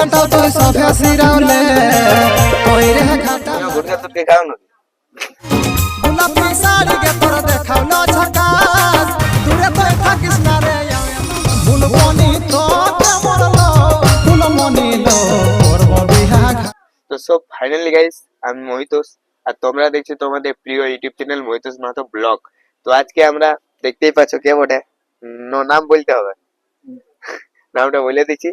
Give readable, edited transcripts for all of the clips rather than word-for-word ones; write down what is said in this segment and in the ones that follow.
পয়সাটা তুই সবে সিরাউলে কই রে ঘাটা গুটকা তুটকে খাও না গোলাপি শাড়ি গে তোর দেখাওলো ঝকাস দূরে তুই থাকিস না রে ফুলমনি তো মরলো ফুলমনি লো করব বিহা। তো সব ফাইনালি গাইস আমি মহিতোষ আর তোমরা দেখছো তোমাদের প্রিয় YouTube channel Mohitosh Mahato blog. তো আজকে আমরা দেখতেই পাচ্ছ কে বটে নাম বলতে হবে নামটা বলে দিচ্ছি।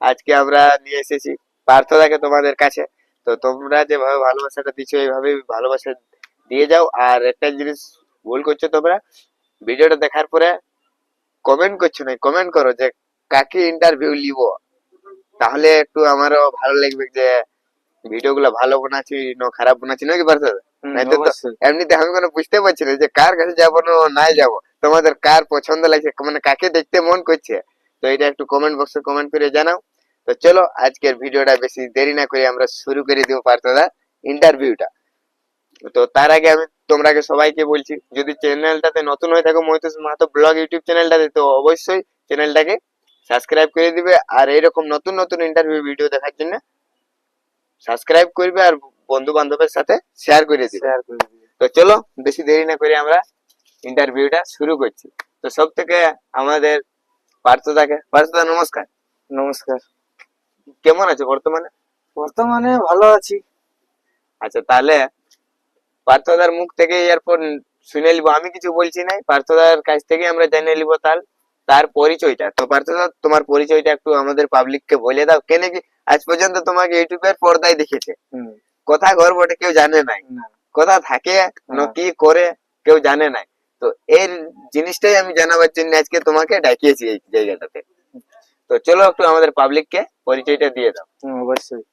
আজকে আমরা নিয়ে এসেছি পার্থদাকে তোমাদের কাছে। তো তোমরা যেভাবে ভালোবাসাটা দিচ্ছ এইভাবেই ভালোবাসা দিয়ে যাও। আর একটা জিনিস ভুল করছো তোমরা, ভিডিওটা দেখার পরে কমেন্ট করছো না, কমেন্ট করো যে কাকে ইন্টারভিউ নিব, তাহলে একটু আমারও ভালো লাগবে যে ভিডিও গুলো ভালো বানাচ্ছি না খারাপ বানাচ্ছি নাকি পারছো। এমনিতে আমি কোনো বুঝতে পারছি না যে কার কাছে যাবো না নাই যাবো, তোমাদের কার পছন্দ লাগছে মানে কাকে দেখতে মন করছে। তো এটা একটু কমেন্ট বক্সে কমেন্ট করে জানাও। তো চলো আজকের ভিডিওটা বেশি দেরি না করে আমরা শুরু করে দিব পার্থদা ইন্টারভিউটা। তো তার আগে আমি তোমরাকে সবাইকে বলছি, যদি চ্যানেলটাতে নতুন হয়ে থাকো মহিতোষ মাহাতো ব্লগ ইউটিউব চ্যানেলটাতে, তো অবশ্যই চ্যানেলটাকে সাবস্ক্রাইব করে দিবে। আর এইরকম নতুন নতুন ইন্টারভিউ ভিডিও দেখার জন্য সাবস্ক্রাইব করবে আর বন্ধু বান্ধবের সাথে শেয়ার করে দিবে। তো চলো বেশি দেরি না করে আমরা ইন্টারভিউটা শুরু করছি। তো সব থেকে আমাদের পার্থদাকে, পার্থদা নমস্কার। নমস্কার। কেমন আছো বর্তমানে? বর্তমানে ভালো আছি। আচ্ছা তাহলে পার্থদার মুখ থেকে এরপর শুনে নিব, আমি কিছু বলছি নাই, পার্থদার কাছ থেকে আমরা জেনে নিব তার পরিচয়টা। তো পার্থদা তোমার পরিচয়টা একটু আমাদের পাবলিককে বলে দাও। কেন কি আজ পর্যন্ত তোমাকে ইউটিউবের পর্দায় দেখেছে, কোথা ঘর বটে কেউ জানে নাই, কোথা থাকে না কি করে কেউ জানে নাই। তো এর জিনিসটাই আমি জানাবার জন্য আজকে তোমাকে ডাকিয়েছি এই জায়গাটাতে। তো চলো একটু আমাদের পাবলিককে পরিচয়টা দিয়ে দাও। অবশ্যই।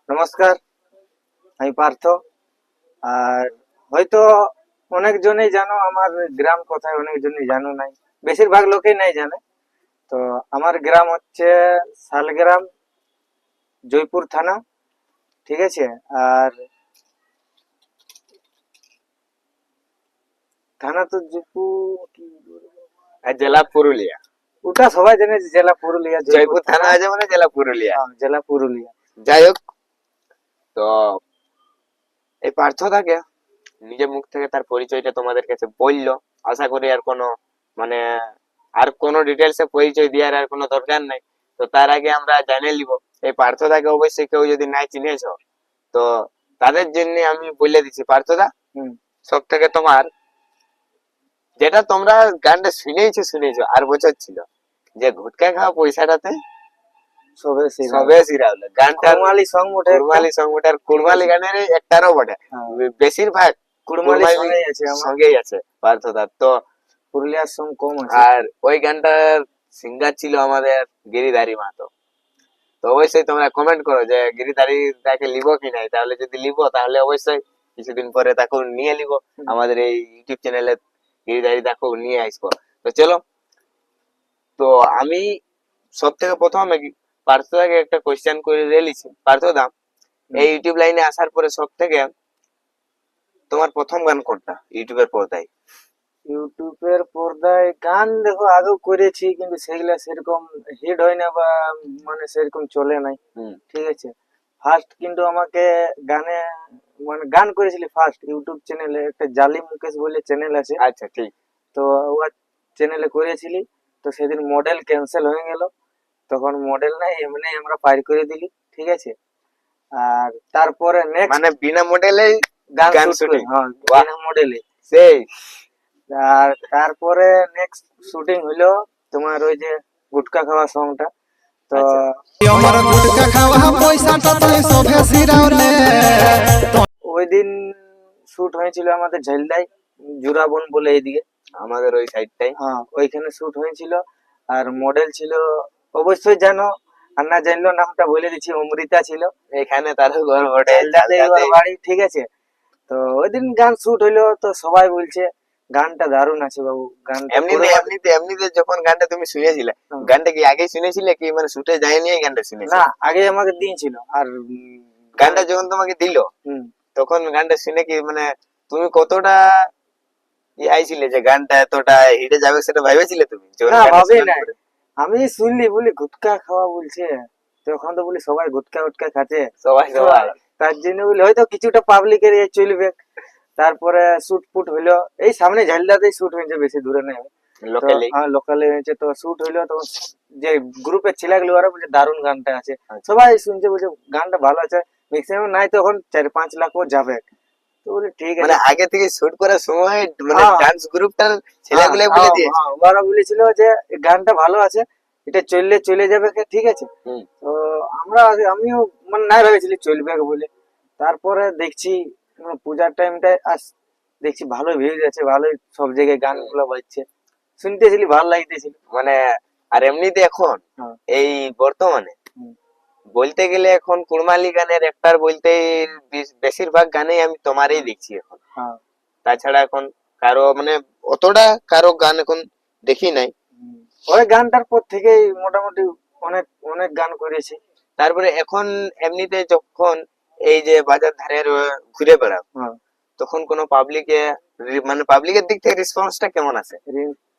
নমস্কার, আমি পার্থ। আর হয়তো অনেকজনেই জানো আমার গ্রাম কোথায়, অনেকজনই জানো নাই, বেশিরভাগ লোকেই নাই জানে। তো আমার গ্রাম হচ্ছে শালগ্রাম, জয়পুর থানা, ঠিক আছে। আর থানা তো আর জেলা পুরুলিয়া, ওটা সবাই জানে যে জেলা পুরুলিয়া। জয়পুর থানা আছে মানে জেলা পুরুলিয়া। জেলা পুরুলিয়া। যাই হোক, তো এই পার্থদাকে নিজের মুখ থেকে তার পরিচয়টা তোমাদের কাছে বললো। আশা করি আর কোনো মানে আর কোনো ডিটেলস এ পরিচয় দেওয়ার আর কোনো দরকার নাই। তো তার আগে আমরা জানে নিব এই পার্থদাকে অবশ্যই কেউ যদি নাই চিনেছ তো তাদের জন্য আমি বলে দিচ্ছি পার্থদা, সব থেকে তোমার যেটা তোমরা গানটা শুনেছো আর বছর ছিল যে গুটকা খাওয়া পয়সাটাতে সবে সিরাউলে গানটা কুড়মালি সং বটে, কুড়মালি সং বটে। আর কুড়মালি গানের একটারও বটে, বেশিরভাগ কুড়মালি সঙ্গেই আছে পার্থদার। তো পুরুলিয়ার সং কম আছে। আর ওই গানটার সিঙ্গার ছিল আমাদের গিরিধারী মাহাতো। তো অবশ্যই তোমরা কমেন্ট করো যে গিরিধারী তাকে লিবো কি নাই, তাহলে যদি লিবো তাহলে অবশ্যই কিছুদিন পরে তাকে নিয়ে লিব আমাদের এই ইউটিউব চ্যানেলে, গিরিধারী তাকে নিয়ে আসবো। তো চলো, তো আমি সব থেকে প্রথমে পার্থদাকে একটা কোয়েশ্চেন করে রেলিছি। পার্থদা, এই ইউটিউব লাইনে আসার পরে সব থেকে তোমার প্রথম গান কোনটা ইউটিউবের পর্দায়? ইউটিউবের পর্দায় গান দেখো আগেও করেছি, কিন্তু সেগুলা সেরকম হিট হয় না বা মানে সেরকম চলে নাই, ঠিক আছে। ফার্স্ট কিন্তু আমাকে গানে মানে গান করেছিলি ফার্স্ট ইউটিউব চ্যানেলে, একটা জালি মুকেশ বলে চ্যানেল আছে। আচ্ছা ঠিক। তো ওই চ্যানেলে করেছিলি, তো সেদিন মডেল ক্যান্সেল হয়ে গেল, তখন মডেল নাই এমনি আমরা পার করে দিলি, ঠিক আছে। আর তারপরে নেক্সট মানে বিনা মডেলে গান শুটিং? হ্যাঁ, বিনা মডেলে সেই। আর তারপরে নেক্সট শুটিং হলো তোমার ওই যে গুটকা খাওয়া সংটা। তো আমার গুটকা খাওয়া পয়সাটা তুই সবে সিরাউলে ওই দিন শুট হয়েছিল আমাদের ঝালদাই জুরাবন বলে এইদিকে, আমাদের ওই সাইডটাই। হ্যাঁ, ওইখানে শুট হয়েছিল। আর মডেল ছিল অবশ্যই জানো, আর না জানলো নামটা বলে দিচ্ছি, অমৃতা ছিল। এখানে তার ঘর বটে বাড়ি, ঠিক আছে। তো ওই দিন গান শুট হইলো, তো সবাই বলছে গানটা দারুণ আছে বাবু। গানটা এমনিতে যখন গানটা তুমি শুনেছিলে, গানটা কি আগে শুনেছিলে কি মানে শুটে যায়নি গানটা শুনেছিলে? না, আগে আমাকে দিয়েছিল। আর গানটা যখন তোমাকে দিল তখন গানটা শুনে কি মানে তুমি কতটা আইছিলে যে গানটা এতটা হিটে যাবে সেটা ভেবেছিলে তুমি? না, ভাবি নাই। আমি শুনলি বলি গুটকা খাওয়া বলছে, তখন তো বলি সবাই গুটকা উটকা খাচ্ছে, সবাই তো সবাই তার জন্য বলি হয়তো কিছুটা পাবলিকের চলবে। তারপরে শুট ফুট হইলো, এই সামনে ঝালদাতেই শুট হয়েছে, বেশি দূরে নেই। তো লোকালি। হ্যাঁ লোকালে হয়েছে, তো শুট হইলো তখন যে গ্রুপের ছেলেগুলো ওরা বলছে দারুণ গানটা আছে, আচ্ছা। সবাই শুনছে বলছে গানটা ভালো আছে। ম্যাক্সিমাম নাই তখন 4-5 লাখ ও যাবে। তো বলি ঠিক মানে আছে। আগে থেকে শুট করার সময় মানে হ্যাঁ, ডান্স গ্রুপটার হ্যাঁ, ছেলেগুলো বলে হ্যাঁ, দিয়েছে। হ্যাঁ, ওরা বলেছিল যে এই গানটা ভালো আছে, এটা চললে চলে যাবে, ঠিক আছে। হুম। তো আমিও মানে নাই ভেবেছিলি চলবে বলে। তারপরে দেখছি পূজার টাইমটায় দেখছি ভালো ভিউজ আছে, ভালোই সব জায়গায় গানগুলো বাজছে, শুনতেছিলি ভালো লাগতেছিল। মানে আর এমনিতে এখন হ্যাঁ। এই বর্তমানে হুম। বলতে গেলে এখন কুড়মালি গানের একটার বলতে বেশিরভাগ গানেই আমি তোমারই দেখছি এখন। হ্যাঁ। তাছাড়া এখন কারো মানে অতটা কারো গান এখন দেখি নাই। হুম। ওই গানটার পর থেকেই মোটামুটি অনেক অনেক গান করেছি। তারপরে এখন এমনিতে যখন এই যে বাজার ধারে ঘুরে বেড়াও, হ্যাঁ। তখন কোনো পাবলিকে মানে পাবলিকের দিক থেকে রেসপন্সটা কেমন আছে?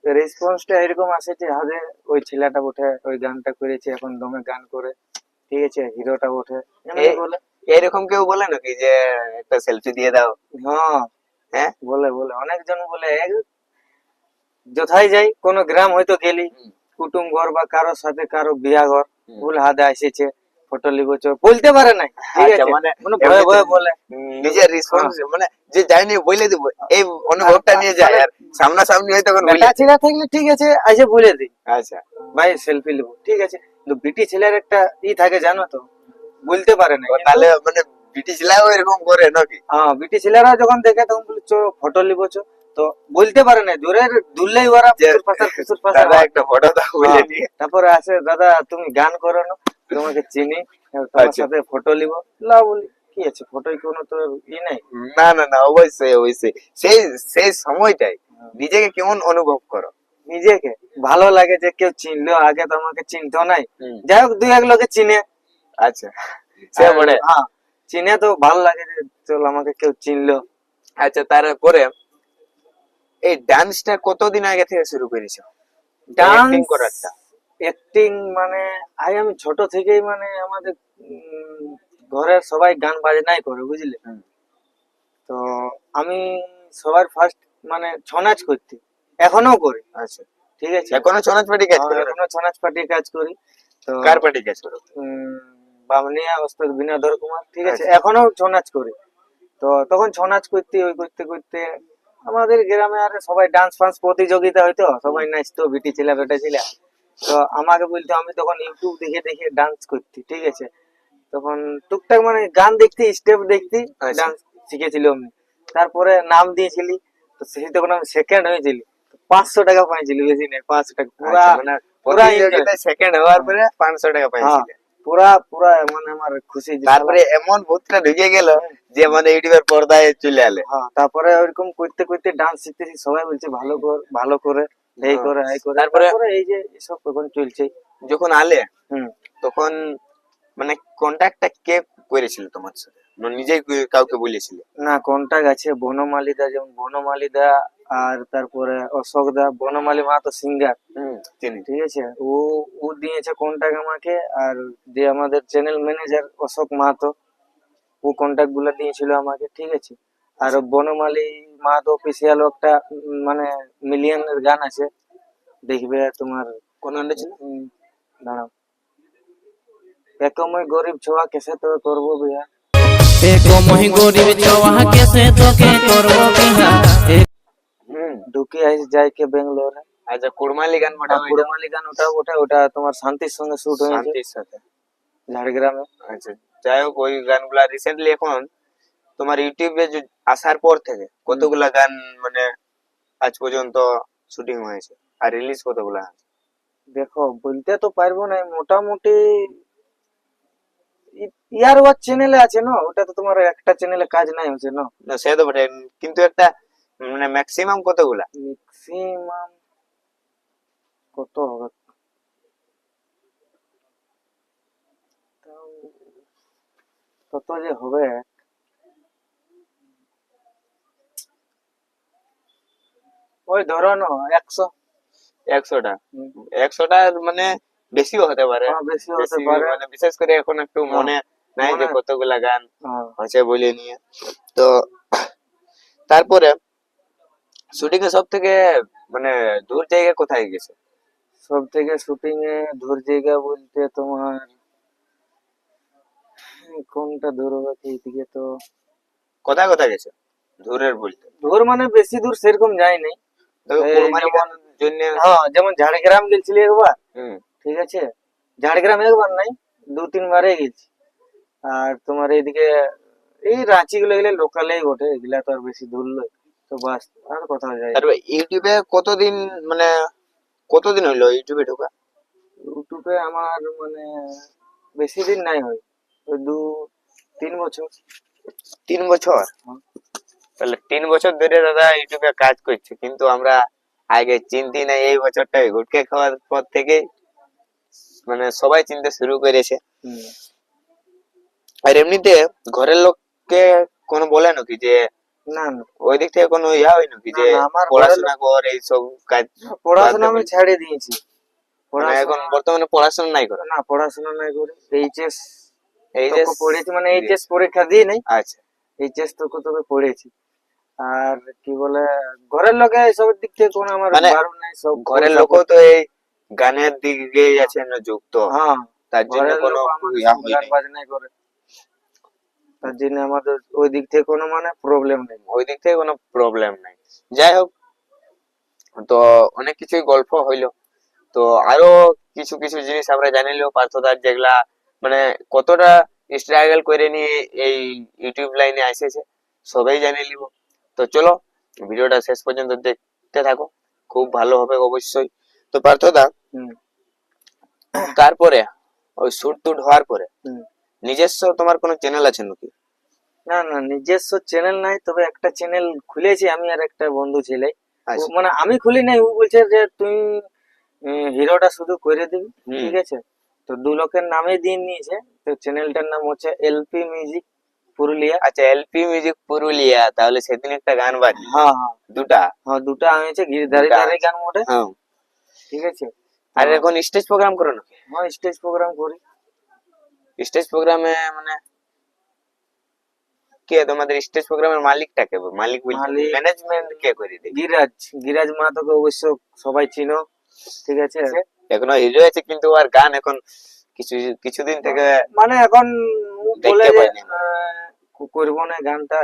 রেসপন্সটা এরকম আসে যে আরে ওই ছেলেটা ওঠে, ওই গানটা করেছে, এখন দমে গান করে, ঠিক আছে, হিরোটা ওঠে, এমনি বলে। এরকম কেউ বলে নাকি যে একটা সেলফি দিয়ে দাও? হ্যাঁ, হ্যাঁ। বলে বলে অনেকজন বলে। যথাই যাই কোনো গ্রাম হয়তো গেলি, হুম। কুটুম ঘর বা কারো সাথে কারো বিয়া ঘর, হুম। বলে হাদে এসেছে, ফটো লিবো, বলতে পারে নাই, ঠিক আচ্ছা, আছে, মানে মানে ভয়ে ভয়ে বলে। নিজের রেসপন্স মানে যে যাইনি বলে দিব এই অনুভবটা নিয়ে যায়, আর সামনাসামনি হয় তখন বলে বেটা দিই। ছেলে থাকলে ঠিক আছে আইসে বলে দিই, আচ্ছা। ভাই সেলফি লিবো, ঠিক আছে। কিন্তু বিটি ছেলের একটা থাকে জানো তো, বলতে পারে না। ও তাহলে মানে ব্রিটিশরাও এরকম করে নাকি? হ্যাঁ, বিটি ছেলেরা যখন দেখে তখন বলে চো ফটো লিবো চো, তো বলতে পারে না, জোরে দুললেই ওরা যে ফুসুর ফাসার দাদা একটা ফটো দাও বলে হ্যাঁ, নিয়ে। তারপরে আসে দাদা তুমি গান করো না, তোমাকে চিনি, তোমার আচ্ছা। সাথে ফটো লিব। লা বলি কি আছে, ফটোয় কোনো তো নাই। না না না, অবশ্যই অবশ্যই সেই সেই সময়টাই নিজেকে কেমন অনুভব করো? নিজেকে ভালো লাগে যে কেউ চিনলো, আগে তো আমাকে চিনতো নাই। হুম। যাই হোক দুই এক লোকে চিনে। আচ্ছা, সে আর বলে। হ্যাঁ, চিনে তো ভালো লাগে যে চল আমাকে কেউ চিনলো। আচ্ছা, তারপরে এই ডান্সটা কতদিন আগে থেকে শুরু করেছো? অ্যাক্টিং ডান্স, করাটা? অ্যাক্টিং মানে আমি ছোট থেকেই মানে আমাদের ঘরের সবাই গান বাজনাই করে বুঝলে। হুম। তো আমি সবার ফার্স্ট মানে ছৌ নাচ করতি, এখনো করি, আচ্ছা, ঠিক আছে। এখনো ছৌ নাচ পার্টি কাজ করো? এখনো ছৌ নাচ পার্টির কাজ করি। তো কার পার্টি কাজ করো? বামনিয়া ওস্তাদ বিনোদর কুমার, ঠিক আছে, আচ্ছা। এখনো ছৌ নাচ করি। তো তখন ছৌ নাচ করতে ওই করতে করতে আমাদের গ্রামে আর সবাই ডান্স ফান্স প্রতিযোগিতা হইতো, সবাই নাচতো, বিটি ছেলে বেটা ছেলে। তো আমাকে বলতো, আমি তখন ইউটিউব দেখে দেখে ডান্স করতি, ঠিক আছে। তখন টুকটাক মানে গান দেখতি, স্টেপ দেখতি, আচ্ছা। ডান্স শিখেছিল আমি। তারপরে নাম দিয়েছিলি, তো সেই তখন আমি সেকেন্ড হয়েছিলি, 500 টাকা পাইছিলি, বেশি নেই, 500 টাকা, পুরা আচ্ছা, মানে পুরা enjoy। প্রতিযোগিতায় সেকেন্ড হওয়ার পরে 500 টাকা হ্যাঁ, পাইছিলে? পুরা পুরা মানে আমার খুশি যে তারপরে এমন ভূতটা ঢুকে গেল যে মানে ইউটিউবের পর্দায় চলে আলে। হ্যাঁ, তারপরে ওইরকম করতে করতে ডান্স শিখতেছি, সবাই বলছে ভালো কর ভালো করে, এই করে এই করে, তারপরে তারপরে এই যে এসব এখন চলছে। যখন আলে হুম। তখন মানে কন্ট্যাক্টটা কে করেছিল তোমার সাথে? মানে নিজেই কাউকে বলেছিলে? না, কন্টাক্ট আছে বনমালীদা, যেমন বনমালীদা, আর তারপরে অশোক দা, বনমালী মাহাতো সিঙ্গার, চিনি। ঠিক আছে। ও ও দিয়েছে কন্টাক্ট আমাকে, আর যে আমাদের চ্যানেল ম্যানেজার অশোক মাহাতো, ও কন্টাক্ট গুলো দিয়েছিল আমাকে, ঠিক আছে। আর বনমালী মাহাতো অফিসিয়াল একটা মানে মিলিয়নের গান আছে, দেখবে তোমার। কোন গানটা ছিল? দাঁড়াও, একমই গরিব ছোয়া কেসে তো করবো বিয়া, একমই গরিব ছোয়া কেসে তোকে করব বিহা। ঢুকে আইস যাই কে বেঙ্গলোরে। আচ্ছা, কুড়মালি গান মোটা ওইটা? পুরোমালি গান ওটা ওটা ওটা তোমার শান্তির সঙ্গে শুট হয়েছে শান্তির সাথে। ঝাড়গ্রামে। আচ্ছা, যাই হোক ওই গানগুলা রিসেন্টলি এখন তোমার ইউটিউবে আসার পর থেকে কতগুলা গান মানে আজ পর্যন্ত শুটিং হয়েছে আর রিলিজ কতগুলা আছে? দেখো বলতে তো পারবো না, মোটামুটি ইয়ার ওয়ার চ্যানেলে আছে না, ওটা তো তোমার একটা চ্যানেলে কাজ নাই হচ্ছে না। না সে তো বটে, কিন্তু একটা মানে ম্যাক্সিমাম কতগুলা? ম্যাক্সিমাম কত হবে, তাও কত যে হবে, ওই ধরো না 100। 100টা? 100টার মানে বেশিও হতে পারে, বেশিও হতে বেশি পারে। মানে বিশেষ করে এখন একটু মনে নাই যে মনে- কতগুলা গান হ্যাঁ, আছে বলে নিয়ে। তো তারপরে শুটিং এ সব থেকে মানে দূর জায়গা কোথায় গেছে? সব থেকে শুটিং এ দূর জায়গা বলতে তোমার কোনটা দূর হবে এইদিকে তো কোথায় কোথায় গেছে দূরের বলতে? দূর মানে বেশি দূর সেরকম যায়নি। তবে এই কুরবানি যেমন জন্য। হ্যাঁ যেমন ঝাড়গ্রাম গেছিলি একবার, হুম। ঠিক আছে, ঝাড়গ্রাম একবার নাই, 2-3 বারে গেছি। আর তোমার এইদিকে এই রাঁচি গুলো গেলে লোকালেই বটে, এগুলা তো আর বেশি দূর নয়। তো বাস, আর কোথাও যাই না। তারপরে ইউটিউবে কতদিন মানে কতদিন হইলো ইউটিউবে ঢোকা? ইউটিউবে আমার মানে বেশি দিন নাই হয়, ওই 2-3 বছর। 3 বছর? হ্যাঁ। তাহলে 3 বছর ধরে দাদা ইউটিউবে কাজ করছে, কিন্তু আমরা আগে চিনতি না। এই বছরটাই গুটকে খাওয়ার পর থেকে মানে সবাই চিনতে শুরু করেছে। হুম। আর এমনিতে ঘরের লোককে কোনো বলে নাকি যে না না ওই দিক থেকে কোনো ইয়া হয় নাকি না যে না, আমার ঘরের পড়াশোনা কর এইসব কাজ পড়াশোনা বাদ দে আমি বলে? ছেড়ে দিয়েছি। মানে এখন পড়াশোনা বর্তমানে পড়াশোনা নাই করে? না, পড়াশোনা নাই করি। এইচএস এই যে তোকে পড়েছি, মানে এইচএস পরীক্ষা দিয়ে নাই, আচ্ছা। এইচএস তোকে পড়েছি। আর কি বলে ঘরের লোকে এসবের দিক থেকে কোনো আমার মানে বারণ নাই, সব ঘরের full লোকও support। তো এই গানের দিকে আছে না যুক্ত, হ্যাঁ, তার জন্য ঘরের কোনো লোক আমার ইয়া সব হয় গান নাই। বাজনাই করে, তার জন্য আমাদের ওই দিক থেকে কোনো মানে প্রবলেম নেই। ওই দিক থেকে কোনো প্রবলেম নাই। যাই হোক, তো অনেক কিছুই গল্প হইলো। তো আরো কিছু কিছু জিনিস আমরা জানিলেও পার্থদার যেগুলা মানে কতটা স্ট্রাগল করে নিয়ে এই ইউটিউব লাইনে এসেছে সবাই জানে নিব। তো চলো ভিডিওটা শেষ পর্যন্ত দেখতে থাকো, খুব ভালো হবে অবশ্যই। তো পার্থদা, হুম তারপরে ওই শুট টুট হওয়ার পরে হুম। নিজস্ব তোমার কোনো চ্যানেল আছে নাকি? না না, নিজস্ব চ্যানেল নাই, তবে একটা চ্যানেল খুলেছি আমি আর একটা বন্ধু ছেলে। আচ্ছা। মানে আমি খুলি নাই, ও বলছে যে তুই হিরোটা শুধু করে দিবি, হুম। ঠিক আছে। তো 2 লোকের নামে দিয়ে নিয়েছে, তো চ্যানেলটার নাম হচ্ছে এলপি মিউজিক পুরুলিয়া। আচ্ছা, এলপি মিউজিক পুরুলিয়া। তাহলে সেদিন একটা গান বাজলো? হ্যাঁ হ্যাঁ দুটা? হ্যাঁ, দুটা হয়েছে, গিরধারী দুটা ধারে আছে। গান মোটে, হ্যাঁ। ঠিক আছে। আর এখন স্টেজ প্রোগ্রাম করো নাকি? হ্যাঁ, স্টেজ প্রোগ্রাম করি। স্টেজ প্রোগ্রামে মানে কে তোমাদের স্টেজ প্রোগ্রামের মালিকটা কে? মালিক বলতে মালিক ম্যানেজমেন্ট কে করে দেয়? গিরাজ গিরাজ মাহাতোকে অবশ্য সবাই চিনো, ঠিক আছে। এখনো হিরো আছে, কিন্তু আর গান এখন কিছু কিছুদিন থেকে মানে এখন ও বলে দেখতে যে পাইনি আমরা। করবো না গানটা,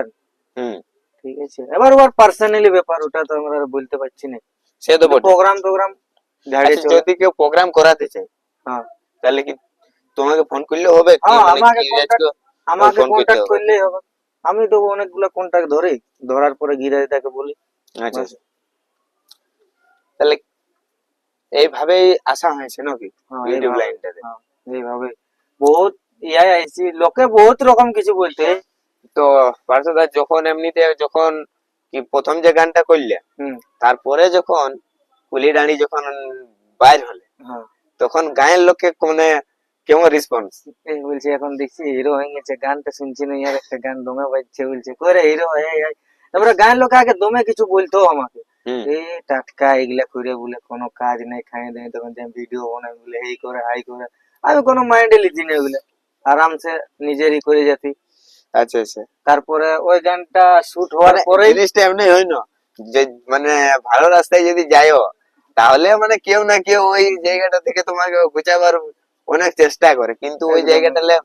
হুম। ঠিক আছে। এবার ওর পার্সোনালি ব্যাপার, ওটা তো আমরা আর বলতে পারছি না। সে তো বটে। প্রোগ্রাম টোগ্রাম ঝাড়ে আচ্ছা, চলে। যদি কেউ প্রোগ্রাম করাতে চায় হ্যাঁ তাহলে কি তোমাকে ফোন করলে হবে কি হ্যাঁ, মানে আমাকে গিরিরাজকে আমাকে ফোন করতে কন্ট্যাক্ট হবে? করলেই হবে। আমি তো অনেকগুলো কন্ট্যাক্ট ধরি, ধরার পরে গিরাজদাকে বলি। আচ্ছা বাস। আচ্ছা। তাহলে এইভাবেই আসা হয়েছে নাকি হ্যাঁ ইউটিউব এইভাবে, লাইনটাতে? হ্যাঁ এইভাবে বহুত ইয়াই আইছি, লোকে বহুত রকম কিছু বলতে। তো পার্থদা, যখন এমনিতে যখন কি প্রথম যে গানটা করলে, হুম। তারপরে যখন কুলি ডাঁড়ি যখন বাইর হলে, হ্যাঁ, তখন গায়ের লোকে মানে কেমন রেসপন্স? এই বলছে এখন দেখছি হিরো হয়ে গেছে, গানটা শুনছি না, ইয়ার একটা গান দমে বাজছে, বলছে করে হিরো এই এই। তারপরে গায়ের লোক আগে দমে কিছু বলতো আমাকে, হুম। এই টাটকা এগুলা করে বলে কোনো কাজ নেই, খাই নেই, তখন যে ভিডিও বানাই বলে এই করে হাই করে। আমি কোনো মাইন্ডে লিখি না ওগুলা, আরামসে নিজেরই করে যেতি। আচ্ছা আচ্ছা। তারপরে ওই গানটা শুট হওয়ার মানে পরে জিনিসটা এমনি হয় না যে মানে ভালো রাস্তায় যদি যাইও, তাহলে মানে কেউ না কেউ ওই জায়গাটা থেকে তোমাকে ঘুচাবার অনেক চেষ্টা করে, কিন্তু ওই জায়গাটালে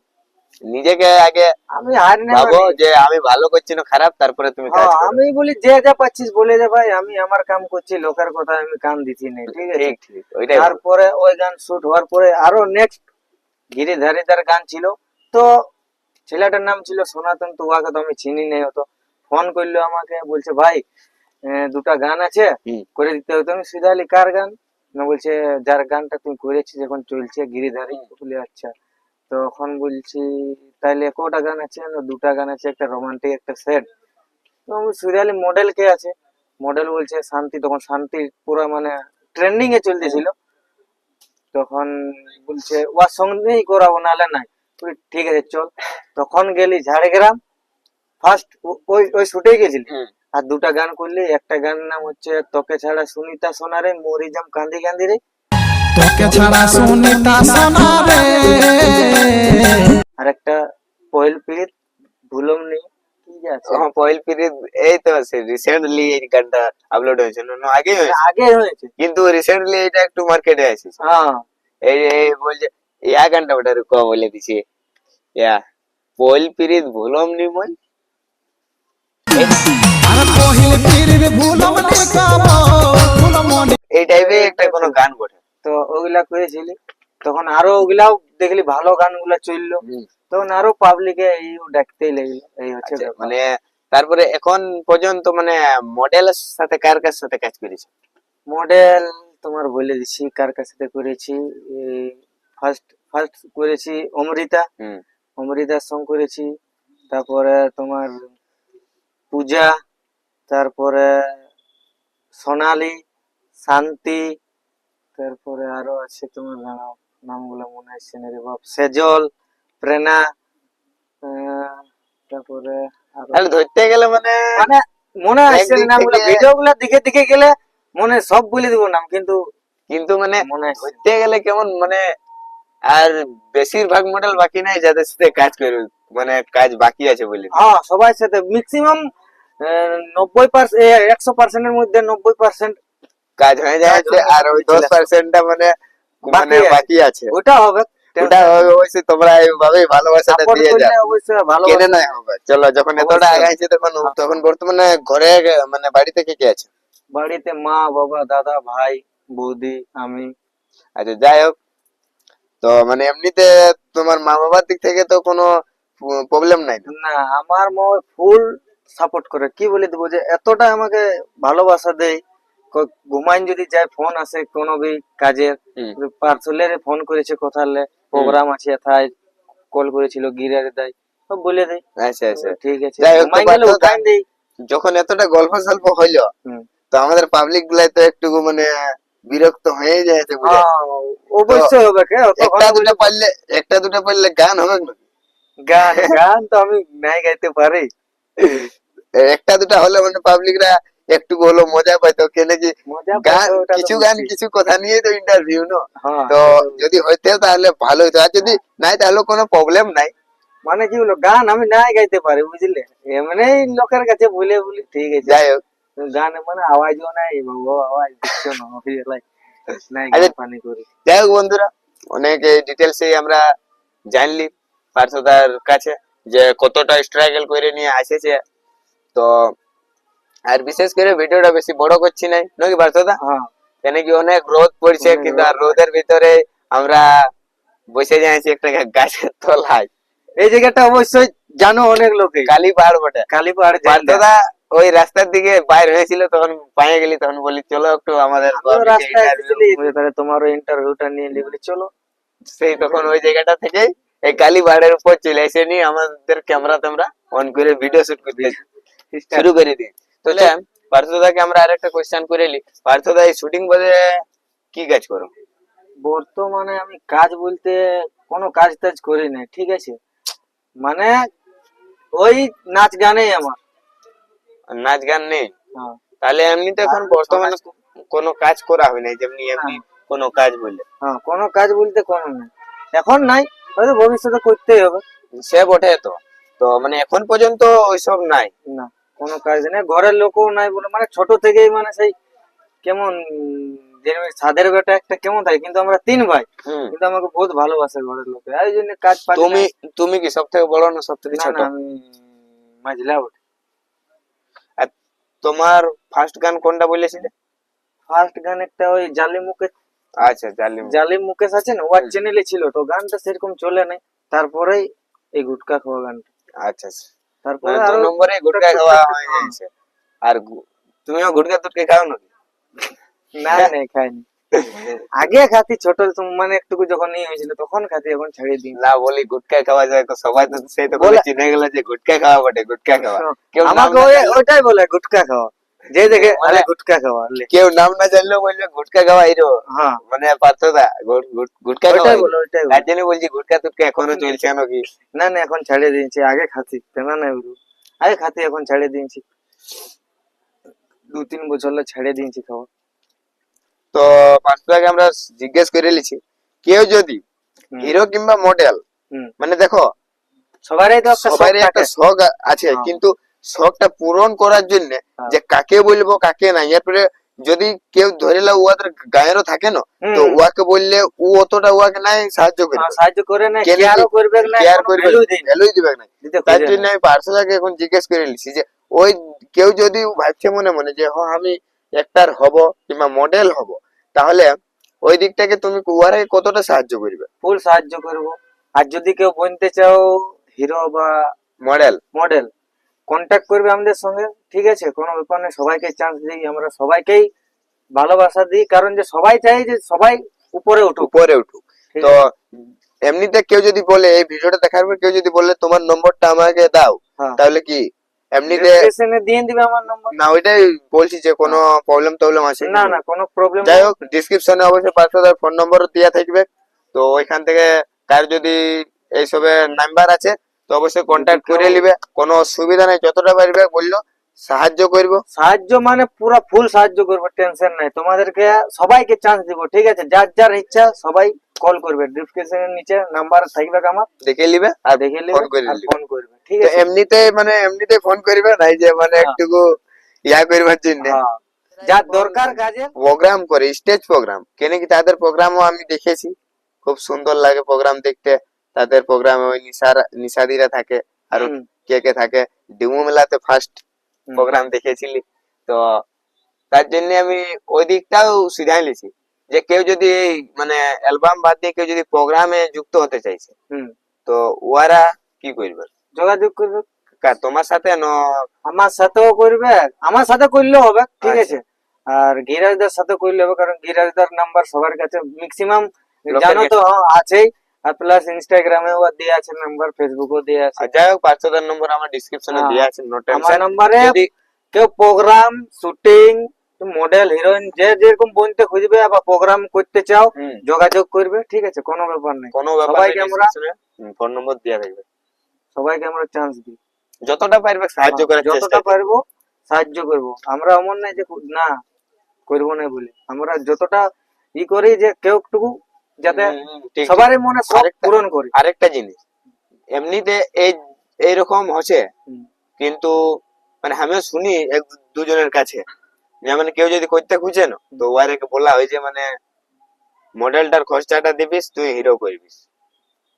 নিজেকে আগে আমি হার না ভাবো মানি। যে আমি ভালো করছি না খারাপ, তারপরে তুমি কাজ হ্যাঁ, করো। আমি বলি যে যা পাচ্ছিস বলে যা ভাই, আমি আমার কাম করছি, লোকের কথা আমি কান দিচ্ছি না, ঠিক আছে। ঠিক ঠিক, ওইটাই ভালো। তারপরে ওই গান শুট হওয়ার পরে আরো নেক্সট গিরিধারীদার গান ছিল। তো ছেলেটার নাম ছিল সনাতন, তো ওকে তো আমি চিনি নাই হতো। ফোন করলো আমাকে, বলছে ভাই দুটা গান আছে হুম। করে দিতে হবে। তো আমি সিধা আলি কার গান না, বলছে যার গানটা তুমি করেছিস এখন চলছে গিরিধারী। বলি আচ্ছা। তখন বলছি তাইলে কটা গান আছে না, দুটা গান আছে, একটা রোমান্টিক একটা স্যাড। তো আমি সিধা আলি মডেল কে আছে, মডেল বলছে শান্তি, তখন শান্তি পুরো মানে ট্রেন্ডিং এ চলতেছিল। তখন বলছে ওর সঙ্গেই করাবো নাহলে নাই। বলি, ঠিক আছে চল। তখন গেলি ঝাড়গ্রাম, ফার্স্ট ওই ওই শুটে গেছিলি। হুম। আর দুটা গান করলি, একটা গান নাম হচ্ছে তোকে ছাড়া সুনিতা সোনারে মরি জাম কান্দি কান্দি রে, তোকে ছাড়া সুনিতা সোনা রে। আর একটা পহেল পিড়িত ভুলমনি কি যে আছে, পয়েল পিরিত, এই তো রিসেন্টলি এই গানটা আপলোড হয়েছে, না আগে হয়েছে, আগে হয়েছে। কিন্তু রিসেন্টলি এটা একটু মার্কেটে আছে। হ্যাঁ এই বলছে ইয়া গানটা ওটা ক বলে দিছে, ইয়া পয়েল পিরিত ভুলম নি মই। আর পহিল পিরিত ভুলমনি কব ফুলমনি। এই টাইপের একটা কোনো গান বটে। তো ওগুলা করেছিলি, তখন আরো ওগুলাও দেখলি ভালো গানগুলা চললো, তখন আরো পাবলিকে এই ডাকতেই লাগলো। এই হচ্ছে আচ্ছা, ব্যাপার। মানে তারপরে এখন পর্যন্ত মানে মডেলের সাথে কার কার সাথে কাজ করেছে? মডেল তোমার বলে দিচ্ছি কার কাছে করেছি। ফার্স্ট ফার্স্ট করেছি অমৃতা, হুম, অমৃতার সঙ্গ করেছি। তারপরে তোমার পূজা, তারপরে সোনালি, শান্তি, তারপরে আরো আছে তোমার দাঁড়াও, নামগুলো মনে আসছে না রে বাপ, সেজল, প্রেরণা, তারপরে আরো তাহলে ধরতে গেলে মানে মানে মনে আসছে না একদিক নামগুলো, থেকে- ভিডিও গুলা দিকে দিকে গেলে মনে সব বলে দিব নাম, কিন্তু কিন্তু মানে মনে আসছে ধরতে গেলে কেমন মানে, আর বেশিরভাগ মডেল বাকি নাই যাদের সাথে কাজ করবে, মানে কাজ বাকি আছে বলে। হ্যাঁ সবার সাথে ম্যাক্সিমাম 90%, 100%-এর মধ্যে 90% কাজ হয়ে যাচ্ছে, আর ওই 10%টা মানে মানে বাকি আছে। ওটা হবে। ওটা অবশ্যই তোমরা এইভাবেই ভালোবাসাটা Support দিয়ে করলে যাও, অবশ্যই ভালো কেনে নাই হবে। চলো, যখন এতটা অবশ্যই। আগাইছে তখন তখন বর্তমানে ঘরে মানে বাড়িতে কে কে আছে? বাড়িতে মা, বাবা, দাদা, ভাই, বৌদি, আমি। আচ্ছা, যাই হোক, তো মানে এমনিতে তোমার মা বাবার দিক থেকে তো কোনো প্রবলেম নাই তো? না, আমার মা ফুল সাপোর্ট করে, কি বলে দেবো যে এতটা আমাকে ভালোবাসা দেয়। ঘুমাইন যদি যায় ফোন আসে কোনো বি কাজের, হুম। পার্সেলের ফোন করেছে কোথালে প্রোগ্রাম আছে এথায়, কল করেছিল গিরারে দেয়, সব বলে দেয়। আচ্ছা আচ্ছা, ঠিক আছে, যাই হোক, তো ঘুমাইন গেলে বাচ্চা উঠাই দেই। যখন এতটা গল্প সল্প হইলো, হুম। তো আমাদের পাবলিক গুলাই তো একটু মানে বিরক্ত হয়ে যাচ্ছে বুঝে। হ্যাঁ, অবশ্যই হবে কে, একটা দুটো পারলে, একটা দুটো পারলে গান হবে না? গান গান তো আমি নাই গাইতে পারি। একটা দুটা হলে মানে পাবলিকরা একটু হলো মজা পাইতো, কেন কি মজা গান, পাইতো, ওটা তো কিছু গান বুঝছি। কিছু কথা নিয়ে তো ইন্টারভিউ না। হ্যাঁ, তো যদি হইতে তাহলে ভালো হইতো, আর যদি নাই তাহলে কোনো প্রবলেম নাই। মানে কি হলো, গান আমি নাই গাইতে পারি বুঝলে, এমনি লোকের কাছে বলে বলি ঠিক আছে। যাই হোক, গান মানে আওয়াজও নাই বাবু, আওয়াজ দিচ্ছ না বুঝলাই, নাই আচ্ছা, গান পানি করি। যাই হোক বন্ধুরা, অনেক ডিটেলস আমরা জানলি পার্থদার কাছে যে কতটা স্ট্রাগল করে নিয়ে আসেছে। তো আর বিশেষ করে ভিডিওটা বেশি বড় করছি নাই নাকি পার্থদা, হ্যাঁ, কেন কি অনেক রোদ পড়ছে, অনেক কিন্তু আর রোদ। রোদের ভিতরে আমরা বসে যাচ্ছি একটা গাছের তলায়। এই জায়গাটা অবশ্যই জানো অনেক লোকে, কালী পাহাড় বটে। কালী পাহাড় জায়গা। পার্থদা ওই রাস্তার দিকে বাইর হয়েছিল, তখন পায়ে গেলি, তখন বলি চলো একটু আমাদের আমিও public এ রাস্তায় interview। এসেছিলি, তাহলে তোমারও ইন্টারভিউটা নিয়ে নিবি, চলো। সেই তখন ওই জায়গাটা থেকে এই কালী পাহাড়ের উপর চলে এসে নিয়ে আমাদের ক্যামেরা ট্যামেরা অন করে ভিডিও শুট করতে শুরু করে দিই। তাহলে পার্থদাকে আমরা আরেকটা কোশ্চেন করে নি, পার্থদা এই শুটিং বাদে কি কাজ করো? বর্তমানে আমি কাজ বলতে কোনো কাজ টাজ করি না, ঠিক আছে, মানে ওই নাচ গানেই আমার। নাচ গান নেই? হ্যাঁ। তাহলে এমনিতে এখন বর্তমানে কোনো কাজ করা হয় না, যেমনি এমনি কোনো কাজ বললে? হ্যাঁ, কোনো কাজ বলতে কোনো নাই, এখন নাই, হয়তো ভবিষ্যতে করতেই হবে। সে বটে, তো তো মানে এখন পর্যন্ত ওইসব নাই? না, কোনো কাজ নেই, ঘরের লোকও নাই বলে, মানে ছোট থেকেই মানে সেই কেমন যেরকম সাদের বেটা একটা কেমন থাকে, কিন্তু আমরা 3 ভাই, হুম। কিন্তু আমাকে বহুত ভালোবাসে ঘরের লোকে, এই জন্য কাজ পাচ্ছি তুমি তুমি কি সব থেকে বড় না সব থেকে না। ছোট? না, আমি মাঝলা বটে। আর তোমার ফার্স্ট গান কোনটা বলেছিলে? ফার্স্ট গান একটা ওই জালিম মুকেশ, আচ্ছা, জালিম। জালিম মুকেশ আছে না, ওয়ার চ্যানেলে ছিল, তো গানটা সেরকম চলে নাই, তারপরেই এই গুটকা খাওয়া গানটা। আচ্ছা আচ্ছা, তারপরে মানে 2 আরো নম্বরে গুটকা খাওয়া হয়ে যাচ্ছে। আর তুমিও গুটকা টুটকা খাও না? না না খাইনি, আগে খাতি ছোট মানে একটু যখন নিয়ে হয়েছিল তখন খাতি, এখন ছেড়ে দিই। না, বলি গুটকা খাওয়া যায় তো সবাই তো সেই তো বলে- চিনে গেল যে গুটকা খাওয়া বটে, গুটকা খাওয়া। কেউ নাম আমাকে না ওই- ওইটাই বলে গুটকা খাওয়া, যে দেখে মানে- আরে গুটকা খাওয়া লে। কেউ নাম না জানলেও বলবে গুটকা খাওয়া এরো, হ্যাঁ, মানে পার্থদা গুটকা খাওয়া ওইটাই বলে, ওইটাই তার বলে। জন্য বলছি গুটকা টুটকা এখনো চলছে নাকি? না না, এখন ছেড়ে দিয়েছি, আগে খাতি তেমন নাই বলু, আগে খাতি, এখন ছেড়ে দিয়েছি, 2-3 বছর হলো ছেড়ে দিয়েছি খাওয়া। তো পার্থদাকে আমরা জিজ্ঞেস করে নিছি কেউ যদি হুম। হিরো কিংবা মডেল হুম। মানে দেখো সবারই তো একটা শখ সবারই একটা থাকে। শখ আছে, হ্যাঁ। কিন্তু শখটা পূরণ করার জন্য হ্যাঁ। যে কাকে বলবো কাকে নাই, এরপরে যদি কেউ ধরে নাও উহাদের গায়েরও থাকে না, তো হুম। উহাকে বললে ও অতটা উহাকে নাই সাহায্য করবে, সাহায্য করে না, কেন কি? কেয়ারও করবে না, কেয়ার কোনো করবে ভ্যালু দেয় না, ভ্যালুই দিবে না। দিতে তার খোঁজে জন্য না। আমি পার্থদাকে এখন জিজ্ঞেস করে নিছি যে ওই কেউ যদি ভাবছে মনে মনে যে হ্যাঁ আমি অ্যাক্টর হব কিংবা মডেল হব, তাহলে ওই দিকটাকে তুমি উহারে কতটা সাহায্য করবে? ফুল সাহায্য করব। আর যদি কেউ বনতে চাও হিরো বা মডেল মডেল, কন্ট্যাক্ট করবে আমাদের সঙ্গে, ঠিক আছে, কোনো ব্যাপার নেই। সবাইকে চান্স দিই, আমরা সবাইকেই ভালোবাসা দিই, কারণ যে সবাই চাই যে সবাই উপরে উঠুক। উপরে উঠুক। ঠিক তো আছে? এমনিতে কেউ যদি বলে এই ভিডিওটা দেখার পর কেউ যদি বলে তোমার নম্বরটা আমাকে দাও, হ্যাঁ, তাহলে কি এমনিতে? ডেসক্রিপশনে দিয়ে দিবে আমার নম্বর। না ওইটাই বলছি যে কোনো প্রবলেম আছে না কি? না, কোনো প্রবলেম যাই হোক, ডিসক্রিপশনে অবশ্যই পার্থদার ফোন নম্বরও দেওয়া থাকবে, তো ওইখান থেকে কার যদি এইসবের নাম্বার আছে তো অবশ্যই কন্ট্যাক্ট যদি কেউ- করে নিবে, কোনো অসুবিধা নাই, যতটা পারবে বললো সাহায্য করবো। সাহায্য মানে পুরো ফুল সাহায্য করবো, টেনশন নাই। তোমাদেরকে সবাইকে চান্স দিব, ঠিক আছে? যার যার ইচ্ছা সবাই কল করবে, ডিসক্রিপশনের নিচে নাম্বার থাকবে আমার, দেখে নিবে আর দেখে ফোন নেবে করে আর নিবে। ফোন করবে, ঠিক তো আছে? এমনিতে ফোন করবে নাই যে মানে হ্যাঁ। একটুকু ইয়া করবার জন্য হ্যাঁ, যার দরকার কাজে। প্রোগ্রাম করে, স্টেজ প্রোগ্রাম, কেন কি তাদের প্রোগ্রামও আমি দেখেছি, খুব সুন্দর লাগে প্রোগ্রাম দেখতে। তাদের প্রোগ্রামে ওই নিশাদিরা থাকে আর হুম, কে কে থাকে, ডিমু মেলাতে ফার্স্ট হুম। প্রোগ্রাম দেখেছিলি, তো তার জন্য আমি ওই দিকটাও সিধাই নিয়েছি যে কেউ যদি মানে অ্যালবাম বাদ দিয়ে কেউ যদি প্রোগ্রামে যুক্ত হতে চাইছে, হুম, তো ওরা কি করবে? যোগাযোগ করবে। তোমার সাথে আমার সাথেও করবে, আমার সাথে করলেও হবে, ঠিক আচ্ছা। আছে? আর গিরাজদার সাথে করলে হবে, কারণ গিরাজদার নাম্বার সবার কাছে ম্যাক্সিমাম লোকের জানো তো, হ্যাঁ, আছেই। আর প্লাস ইনস্টাগ্রামেও দেওয়া আছে নাম্বার, ফেসবুকও দেওয়া আছে। আর যাই হোক, পার্থদার নম্বর আমার ডিসক্রিপশনে হ্যাঁ, দেওয়া আছে, নো আমার টেনশন। নাম্বারে যদি কেউ প্রোগ্রাম, শুটিং, মডেল, হিরোইন যে যেরকম বনতে খুঁজবে বা প্রোগ্রাম করতে চাও, হুম, যোগাযোগ করবে, ঠিক আছে? কোনো ব্যাপার নেই। কোনো ব্যাপার সবাইকে নেই, আমরা ফোন নম্বর দেওয়া থাকবে, সবাইকে আমরা চান্স দিই, যতটা পারবে সাহায্য করার চেষ্টা যতটা করবে। পারবো সাহায্য করব। আমরা এমন নাই যে না করবো না বলে, আমরা যতটা করি যে কেউ একটু যাতে ঠিক। সবারই মনে শখ আরেকটা- পূরণ করি। আরেকটা জিনিস, এমনিতে এইরকম হচ্ছে, হুম। কিন্তু মানে আমিও শুনি এক দুজনের কাছে যে মানে কেউ যদি করতে খুঁজে না, তো ওয়ারেকে বলা হয় যে মানে মডেলটার খরচাটা দিবিস, তুই হিরো করবিস।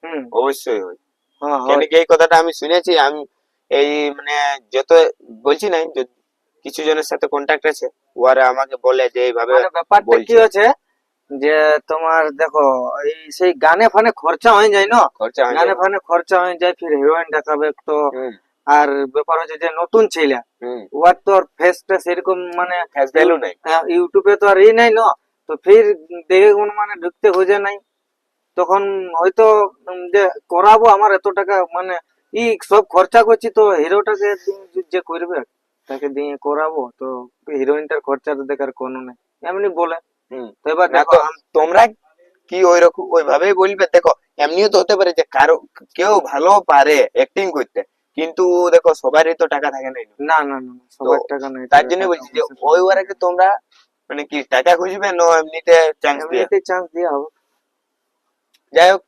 হুম, অবশ্যই হয়, হ্যাঁ, কেন হয়। কি এই কথাটা আমি শুনেছি। আমি এই মানে যত বলছি না, কিছু জনের সাথে কন্ট্যাক্ট আছে, ওরা আমাকে বলে যে এইভাবে মানে ব্যাপারটা কি বলছে, হচ্ছে যে তোমার দেখো, এই সেই গানে ফানে খরচা হয়ে যায় না, খরচা হয়ে গানে যায়। ফানে খরচা হয়ে যায়, ফির হিরোইন দেখাবে তো। হুম, আর ব্যাপার হচ্ছে যে নতুন ছেলে, হুম, ওর তো আর ফেসটা সেরকম মানে ফেস ভ্যালু নাই। ইউটিউবে তো আর নাই না, তো ফির দেখে কোনো মানে ঢুকতে খুঁজে নাই। তখন হয়তো যে করাবো, আমার এত টাকা মানে সব খরচা করছি, তো হিরোটাকে যে করবে তাকে দিয়ে করাবো, তো হিরোইনটার খরচা তো দেখার কোনো নেই, এমনি বলে। হুম। তো এবার না দেখো তো তোমরা কি ওই রকম ওইভাবেই বলবে? দেখো, এমনিও তো হতে পারে যে কারো কেউ ভালো পারে অ্যাক্টিং করতে, কিন্তু দেখো সবারই তো টাকা থাকে না, না না না, সবার টাকা নেই। তার জন্য বলছি যে ওই ওরাকে তোমরা মানে কি টাকা খুঁজবে না এমনিতে চান্স দিয়ে? এমনিতে চান্স দেওয়া হবে। যাই হোক,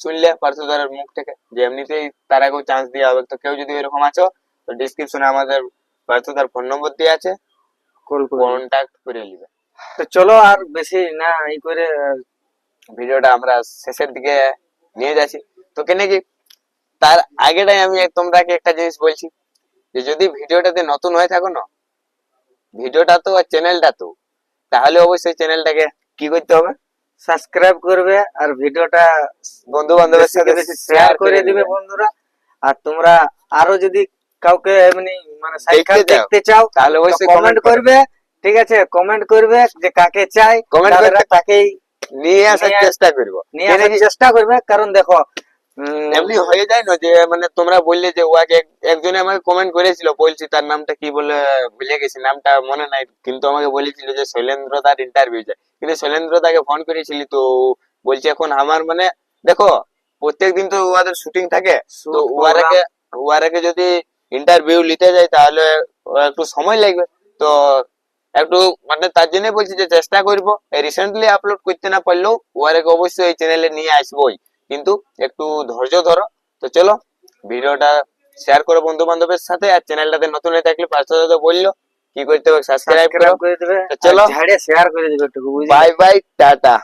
শুনলে পার্থদারের মুখ থেকে যে এমনিতেই তারাকেও চান্স দেওয়া হবে, তো কেউ যদি এরকম আছো তো ডিসক্রিপশনে আমাদের পার্থদার ফোন নম্বর দেওয়া আছে, কল করে কন্ট্যাক্ট করে নিবে। তো চলো, আর বেশি না করে ভিডিওটা আমরা শেষের দিকে নিয়ে যাচ্ছি। তো কেন কি তার আগেটাই আমি তোমরাকে একটা জিনিস বলছি যে যদি ভিডিওটাতে নতুন হয়ে থাকো না, ভিডিওটা তো আর চ্যানেলটা তো, তাহলে অবশ্যই চ্যানেলটাকে কি করতে হবে? সাবস্ক্রাইব করবে, আর ভিডিওটা বন্ধু বান্ধবের সাথে বেশি শেয়ার করে দিবে বন্ধুরা। আর তোমরা আরো যদি কাউকে এমনি মানে সাক্ষাৎ দেখতে চাও, দেখতে চাও, তাহলে অবশ্যই কমেন্ট করবে, ঠিক আছে? কমেন্ট করবে যে কাকে চাই, কমেন্ট তাহলে করতে তাকেই নিয়ে আসার চেষ্টা করবো। নিয়ে আসার চেষ্টা করবে, কারণ দেখো এমনি হয়ে যায় না যে মানে তোমরা বললে যে ওয়াকে একজনে আমাকে কমেন্ট করেছিল, বলছি তার নামটা কি বলে ভুলে গেছি, নামটা মনে নাই, কিন্তু আমাকে বলেছিল যে শৈলেন্দ্র দার ইন্টারভিউ যায়, কিন্তু শৈলেন্দ্র দাকে ফোন করেছিলি তো বলছে এখন আমার মানে দেখো প্রত্যেকদিন তো ওদের শুটিং থাকে, তো ওয়ারাকে যদি ইন্টারভিউ নিতে যায় তাহলে একটু সময় লাগবে, তো একটু মানে তার জন্য বলছি যে চেষ্টা করবো রিসেন্টলি আপলোড করতে না পারলেও ওয়ারে অবশ্যই এই চ্যানেলে নিয়ে আসবোই, কিন্তু একটু ধৈর্য ধরো। তো চলো ভিডিওটা শেয়ার করো বন্ধু বান্ধবের সাথে, আর চ্যানেলটাতে নতুন হয়ে থাকলে পাঁচটা দাদা বললো কি করতে হবে, সাবস্ক্রাইব করো। সাবস্ক্রাইব করে দেবে, তো চলো ঝাড়ে শেয়ার করে দেবে একটু, বুঝলে? Bye bye tata.